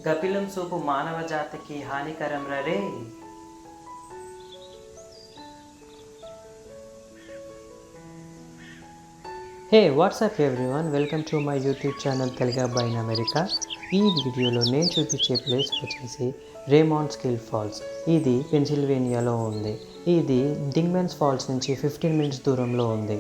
గపిలం సూపు మానవ జాతికి హానికరం రే. Hey what's up everyone, welcome to my YouTube channel Telugu అబ్బాయి ఇన్ అమెరికా. ఈ వీడియోలో నేను చూపించే ప్లేస్ వచ్చేసి రేమాండ్స్కిల్ ఫాల్స్. ఇది పెన్సిల్వేనియాలో ఉంది. ఇది డింగ్మెన్స్ ఫాల్స్ నుంచి 15 minutes దూరంలో ఉంది.